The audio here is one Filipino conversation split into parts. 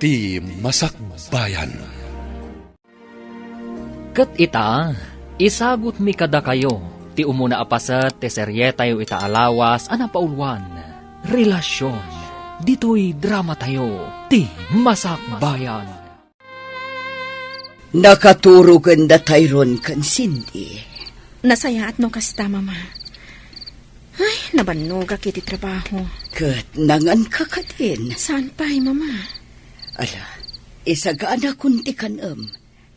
ti Masakbayan. Ket ita, isagot mi kada kayo, ti umuna apasat ti serye tayo ita alawas anapaulwan. Relasyon, dito'y drama tayo, ti Masakbayan. Nakaturugan da tayron kan Cindy. Nasaya at no kasta, mama. Ay, nabanog kiti trabaho. Kat nangan ka ka din. Saan pa, mama? Ala, isagaan kunti kanam.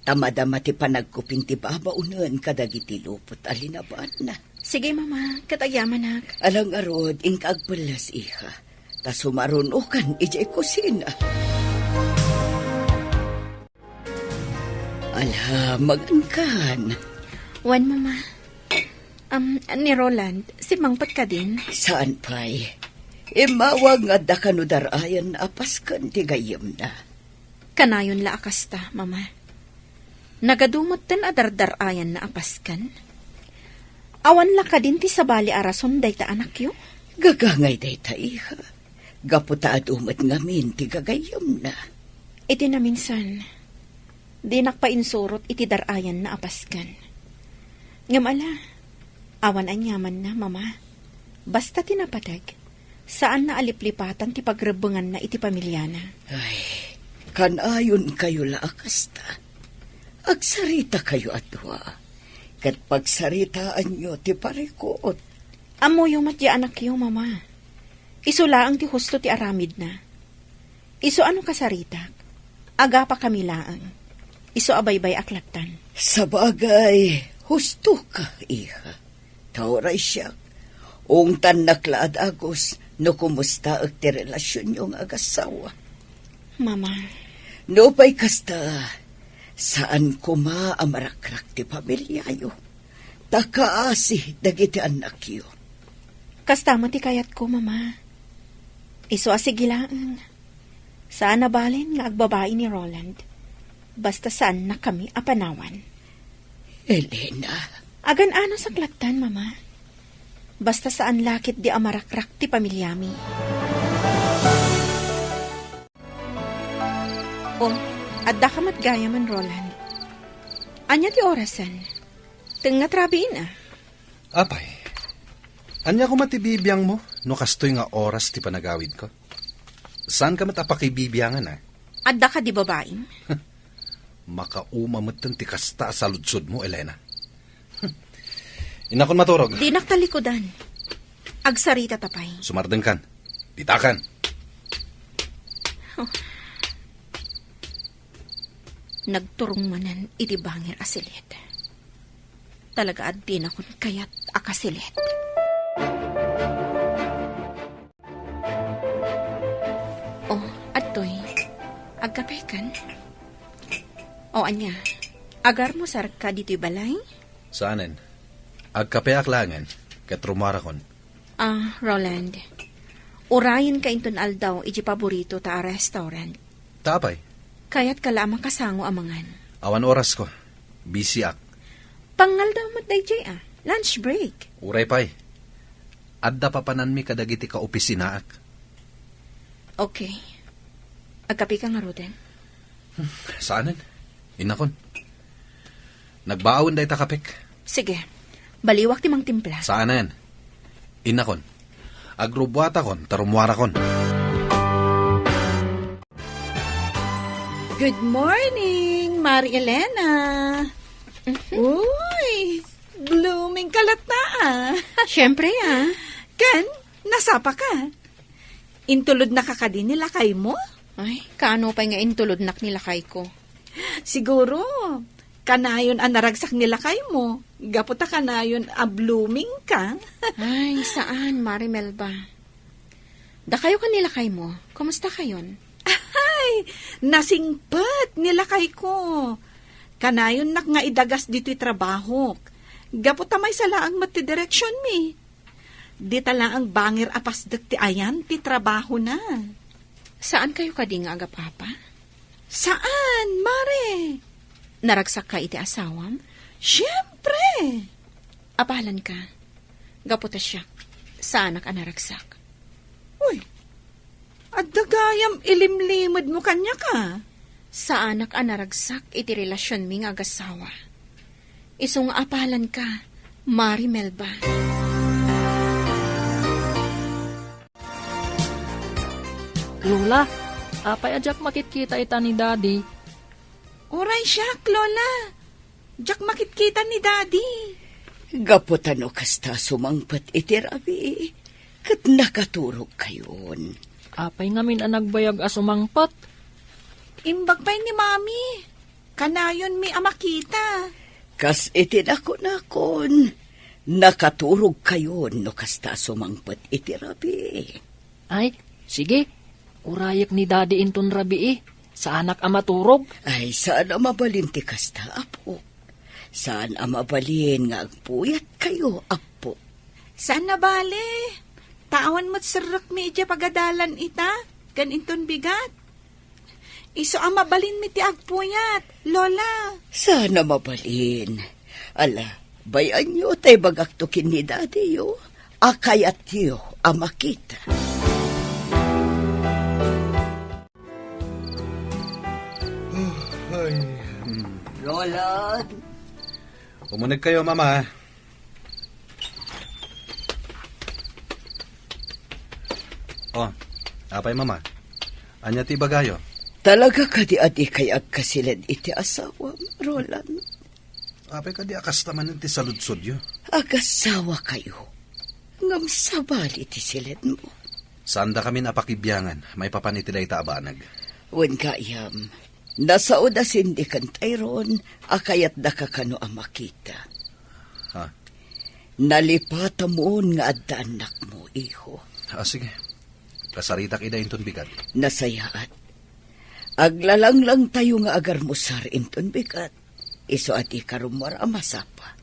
Tamadama ti panagkupin ti babaunan kadagiti lupot alinaban na. Sige, mama. Katagyaman, Alang arod, ingkagbalas iha. Ta sumarunukan ijay kusina. Ala, magankan. Wan, mama. Ni Roland, si Mangpat ka din? Saan pa'y? Imawag nga da kanudarayan apaskan ti gayam na. Kanayon la akasta, mama. Nagadumot tan adardarayan na apaskan. Awan la ka din ti sabali arason day ta anak yo? Gagangay day ta iha. Gaputa at umat ngamin ti gagayam na. Iti na minsan, di nakpainsurot iti darayan na apaskan. Ngamala, awan anyaman na, mama. Basta tinapatag, saan na aliplipatan ti pagrebengan na iti pamilyana? Ay, kanayon kayo laakasta. Agsarita kayo atwa. Kat pagsaritaan nyo ti parikot. Amo yung matya anak yo, mama. Iso laang ti husto ti aramid na. Iso ano kasarita? Aga pa kami laang. Iso abaybay aklatan. Sa bagay, husto ka, iha. Tauray siya. Ungtan naklaad agos, no kumusta ag ti relasyon yung agasawa. Mama. No pa'y kasta, saan kuma amarakrak ti pamilyayo. Takaasi dagiti anak yo. Kastama ti kayat ko, mama. Iso asigilaan. Saan nabalin nga agbabae ni Roland. Basta saan na kami apanawan. Elena. Agan ano sa klatan, mama. Basta saan lakit di amarakrak ti pamilyami. Oh, adda ka matgaya man, Roland. Anya ti orasan? Teng natrabiin ah. Apay, anya ko matibibiyang mo, no kastoy nga oras ti panagawid ko? Saan ka matapakibibiyangan ah? Adda ka di babaeng? Makaumamatan ti kasta sa lutsod mo, Elena. Inakon maturog. Di naktalikodan. Agsarita tapay. Sumardeng kan. Ditakan. Oh. Nagturong manan iti bangir asilit. Talaga at din akon kayat akasilit. Oh, atoy. Agkapekan. O anya, agar mo sarka dito'y balay? Saanen? Agkape aklangan, katrumarakon. Roland. Urayin ka inton aldaw iti paborito ta restaurant. Tapay. Kaya't kalamang kasango amangan. Awan oras ko. Busy ak. Pangal daw mat day lunch break. Uray pay. Adda papanan mi kadagiti ka opisinaak. Okay. Agkapi ka nga, Roden. Saanen? Inakon. Nagbaawon day takapik. Sige. Baliwak ti mang timpla. Saanen? Inakon. Agrubwata kon, tarumwara kon. Good morning, Mari Elena. Uy, blooming kalata ah. Siyempre Ken, nasapa ka. Intulod na kakadin nila kay mo? Ay, kaano pa nga intulod nak nila kay ko. Siguro, kanayon ang naragsak nila kay mo. Gaputa kanayon a blooming ka. Ay, saan, Marimel ba? Da kayo kanila kay mo. Kumusta kayon? Ay, nasingpat nila kay ko. Kanayon nak nga idagas dito'y trabaho. Gaputa may salaang matidireksyon mi. Di tala ang bangir apasdak ti ayan ti trabaho na. Saan kayo kading aga, Papa? Saan, Mare? Naragsak ka iti asawam? Siyempre. Apalan ka. Gaputa siya. Saan ka naragsak? Uy, At dagayam ilimlimod mo kanya ka. Sa anak anaragsak iti relasyon mi nga agasawa. Isong apalan ka, Mari Melba. Lola, apay ajak makit-kita ita ni Daddy. Oray siya, Lola. Diyak makitkita ni Daddy. Gaputano kasta sumangpat iti rabi. Kat nakaturog kayon. Apay ngamin ang nagbayag asumangpat. Imbag pa'y ni Mami. Kanayon mi amakita. Kas iti nakon. Nakaturog kayon no kasta sumangpat iti rabi. Ay, sige. Urayak ni Daddy inton rabi sa anak amaturog. Ay, saan ang mabalin ti kasta, apo? Saan ang mabalin nga agpuyat kayo, apo? Saan na bale? Tawan mo't sarak medya pagadalan ita. Ganinton bigat. Iso ang mabalin mi ti agpuyat, Lola. Saan ang mabalin? Ala, bayan nyo tay bagaktukin ni Daddy yo. Akayat yo ang makita. Lola, Umunag kayo, Mama. Oh, apay, Mama. Anya ti bagayo? talaga kadi-adi kay agkasilid iti asawa, Roland. Apay ka di akas naman ti saludsod yo. Agasawa kayo. Ngam sabali iti silid mo. Sanda kami napakibyangan, may papanitilay taabanag. Wen kaayam, nasaod asindi kan tayron, akayat da kakano ang makita. Ha? Nalipata mo nga adda anak mo, iho. Sige. Kasaritak ida inton bigat. Nasayaat. Aglalang lang tayo nga agar musar inton bigat. Iso at ikarumar amasapa.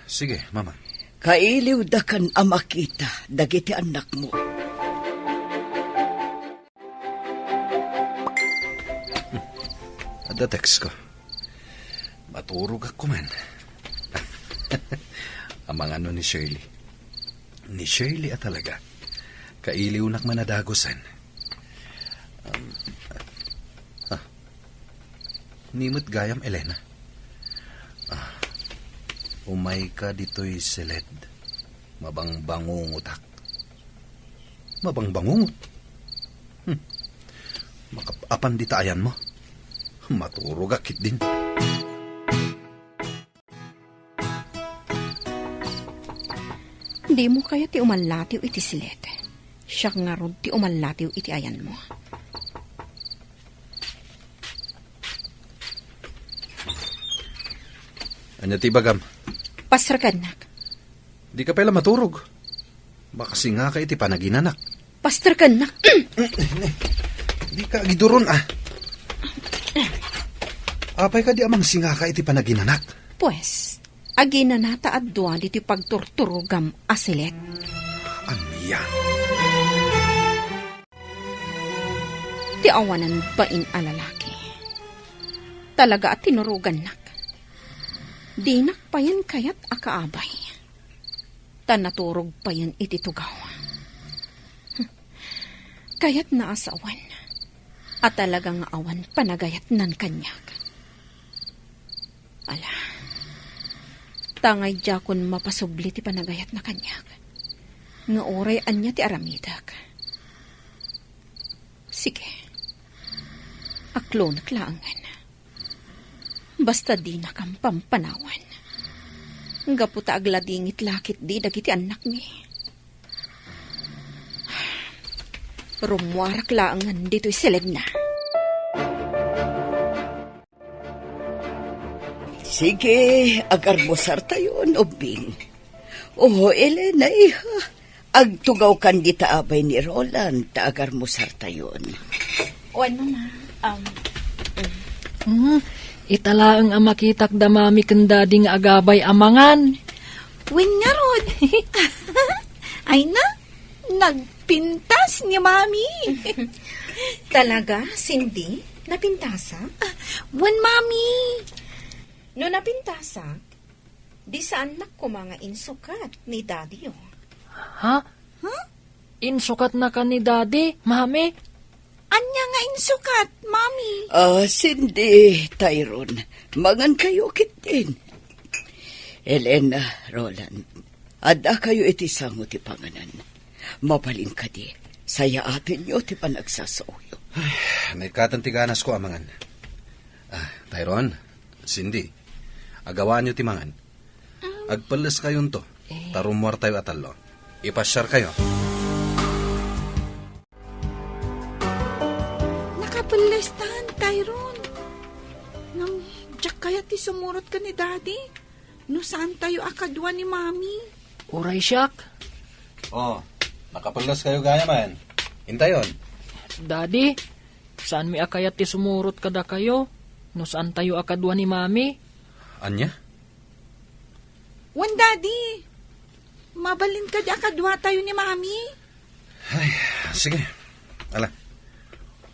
Sige, Mama. Kailiw da kan amakita, dagiti anak mo. Ada text ko. Maturog ako man. Amang ano ni Shirley. Ni Shirley at talaga. Kailiw nak manadagosan. Nimot gayam Elena. Umay ka dito'y silid. Mabangbangungutak. Mabangbangungot? Makapapan di taayan mo. Maturog akit din. Di mo kaya ti umalatiw iti silet. Siyak nga rod ti umalatiw iti ayan mo. Anya ti bagam? Pastarkanak. Di ka pala maturog. Baka singa ka iti panaginanak. Pastarkanak. Di ka giduron Apay ka di amang singa ka iti panaginanak. Pues, agina nata at duwan iti pagturturugam asilet. Anya? Ti awanan bain alalaki. Talaga at tinurugan nak. Di nakpayan kayat akaabay. Tanaturog pa yan iti tugaw. Kayat naasawan. At talagang awan panagayat nan kanyak. Ala, tangay jakon mapasubli ti panagayat na kanyak. Nga oray anya ti aramidak. Sige, aklo naklaangan. Basta di na kang pampanawan. Gaputa agladingit lakit di dagiti anak mi. Rumwarak laangan dito'y silid na. Sige, agar musar tayo, ubing. Oh, Elena, iha. Agtugaw kan di taabay ni Roland, ta agar musar tayo. Oan, mama. Italaang amakitak damami kanda ding agabay amangan. Wen nga rod. Ay na, nagpintas ni Mami. Talaga, Cindy? Napintasa? Wen, Mami. No napintasa, di saan nak ko mga insukat ni Daddy yo. Ha? Insukat na ka ni Daddy, Mami? Anya nga insukat, Mami. Cindy, Tyrone, mangan kayo kitin. Elena, Roland, ada kayo iti sango ti panganan. Mabalin ka di, saya atin nyo ti panagsasauyo. Nagkatantiganas ko amangan. Tyrone, Cindy, agawaan nyo timangan. Agpalas kayon to, tarumwar tayo atalo. Ipasyar kayo. Nakapalestan, Tyrone. Nang jak kaya ti sumurot ka ni Daddy. No saan tayo akadwa ni Mami? Uray siyak. Nakapalas kayo gaya man. Hintayon. Daddy, saan mi akayat ti sumurot kada kayo? No saan tayo akadwa ni Mami? Anya? Wan, Daddy. Mabalin ka di akadwa tayo ni Mami. Sige. Ala.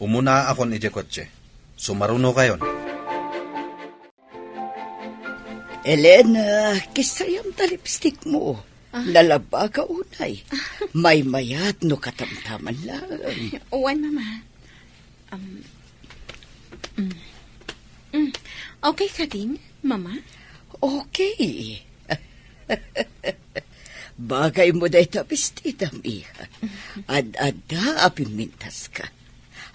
Umuna ako ni kotse. Sumaruno kayon. Elena, kisayam ta lipstick mo. Lalaba ka unay. May mayat no katamtaman lang. Wan, Mama. Okay ka din, Mama? Okay. Bagay mo dahi tapistidam, iha. Ad-ada apimintas ka.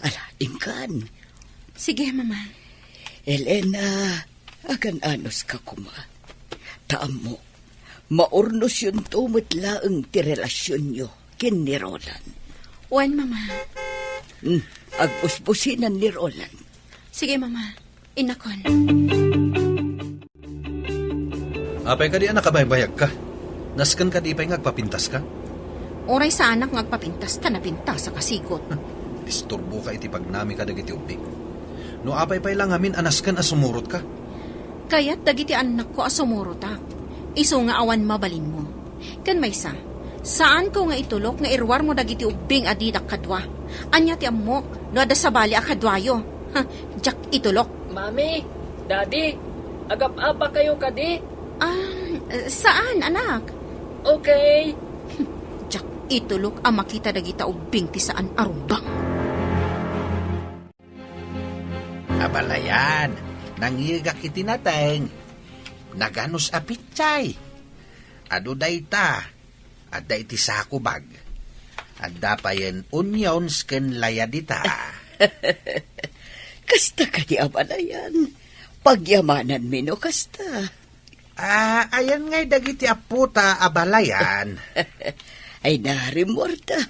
Ala, ingkan. Sige, Mama. Elena, agan anos ka kuma. Taam mo, maurnos yun tumitlaang ti relasyon nyo kin ni Roland. Wan, Mama. Agpuspusinan ni Roland. Sige, Mama. Inakon. Apay ka di nakabaybayag ka. Naskan ka di pa'y ngagpapintas ka. Oray sa anak ngagpapintas ta napintas sa kasikot. Disturbo ka iti pagnami ka dagiti ubing. No apay pa'y lang amin anaskan asumurot ka. Kaya't dagiti anak ko asumuro ta. Iso nga awan mabalin mo. Kan may saan ko nga itulok nga irwar mo dagiti ubing adidak kadwa. Anya ti amok no ada sabali akadwayo. Jak itulok. Mami, Daddy, agap-apa kayo kadi? Saan, anak? Okay. Jak itulok ang makita dagita ubing ti saan arumbang. Abalayan, nangigak itinateng. Naganos apitsay. Ado dayta, adda iti sakubag. Adda payen onions ken layadita. Kasta ka di abalayan. Pagyamanan mino kasta. Ayan ngay dagiti aputa abalayan. Ay narimorta.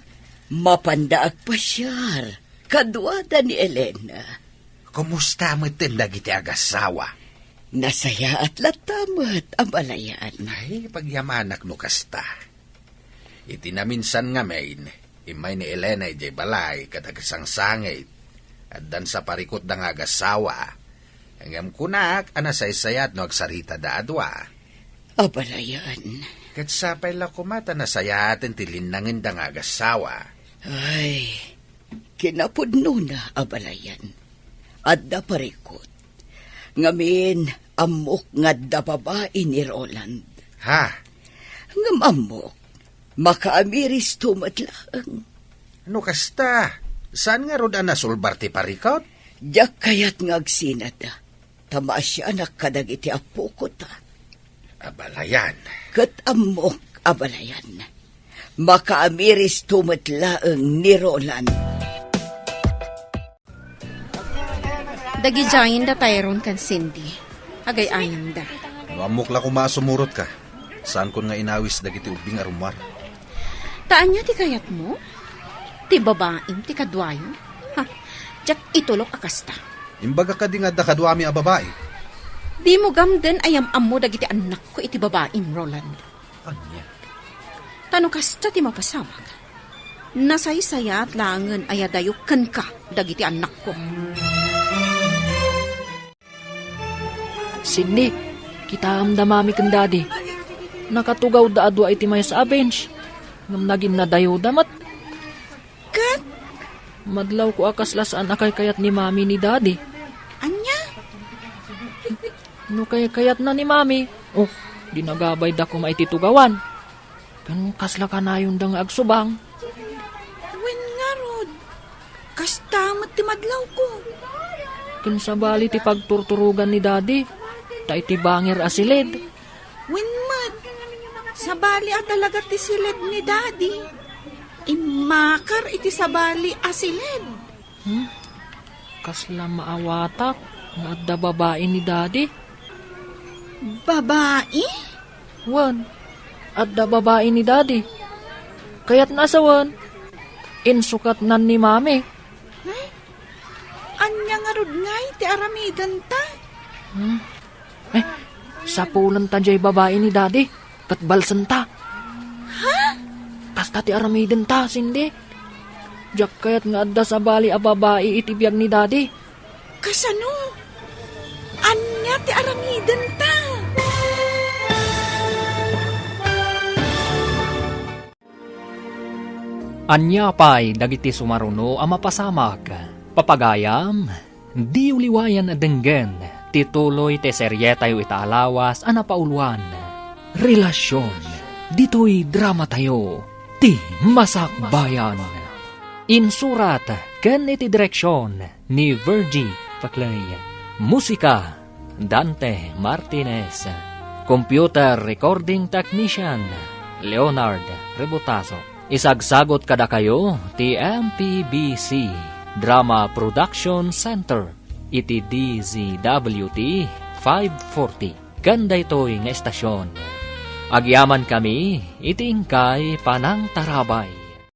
Mapandaag pasyar. Kadwada ni Elena. Kumusta mo tin dagiti agasawa? Nasaya at latamat abalayan. Ay, pagyamanak no kasta. Iti naminsan nga main, imay ni Elena ijay balay katagasang sangit. At dan sa parikot da nga agasawa. Hanggang kunak, anasaysayat no agsarita da adwa. Abalayan. Kat sapay la kumata nasayatin tilinangin da nga agasawa. Ay, kinapudno na abalayan. Adda parikot. Ngamin, amok nga da babae ni Roland. Ha? Ngam amok, makaamiris tumatlaang. Ano kasta? Saan nga roda nasulbar ti parikot? Diyak kayat nga agsinada. Tama siya anak kadagiti apo ko ta. Abalayan. Kat amok abalayan. Makaamiris tumatlaang ni Roland. Dagijayin da Tyrone kan Cindy. Agay ayam da. No amok la kumasumurot ka. Saan kun nga inawis dagiti ubing arumar. Taan niya ti kayat mo? Ti babaeng ti kadwayo? Jak itulok akasta. Imbaga ka di nga dakadwami a babae. Di mo gamden ayam ammo dagiti anak ko iti babaeng Roland. Anya? Tano kasta ti mapasawag. Nasaysaya at langan ayadayukan ka dagiti anak ko. Cindy, kita amdamami kang Daddy. Nakatugaw da adwa iti may sa bench. Ngam naging nadayo damat. Kat, Madlaw ko akaslasaan akay kayat ni Mami ni Daddy. anya? No kayat na ni Mami. Oh, dinagabay da ko maititugawan. Kan kasla ka na yung dang agsubang. Wen nga rod. Kastamat ti madlaw ko. Kinsabali ti pagturturugan ni daddy, ta iti bangir asilid. Winmad, sabali at talaga ti silid ni daddy. Imakar iti sabali asilid. Kasla maawatak, nga adda babae ni daddy. Babae? Wan, adda babae ni daddy. Kaya't nasa wan, insukat nan ni mami. Anya nga rod ngay ti aramidan ta. Sapulan ta jay babae ni daddy, kat balsan ta. Ha? Kasta ti aramiden ta, sindi. Jak kayat nga adda sa bali a babae iti biyag ni daddy. Kasano? Anya ti aramidan ta. Anya pa'y dagiti sumaruno a mapasamak. Papagayam, di uliwayan a denggen, tituloy te seryetayo itaalawas a napauluan. Relasyon, dito'y drama tayo, ti masakbayan. Insurat, ken iti direksyon ni Virgie Paclay. Musika, Dante Martinez. Computer Recording Technician, Leonard Rebotazo. Isagsagot kada kayo ti MPBC Drama Production Center iti DZWT 540 ganda ito'y nga estasyon. Agyaman kami iti ingkay Panang Tarabay.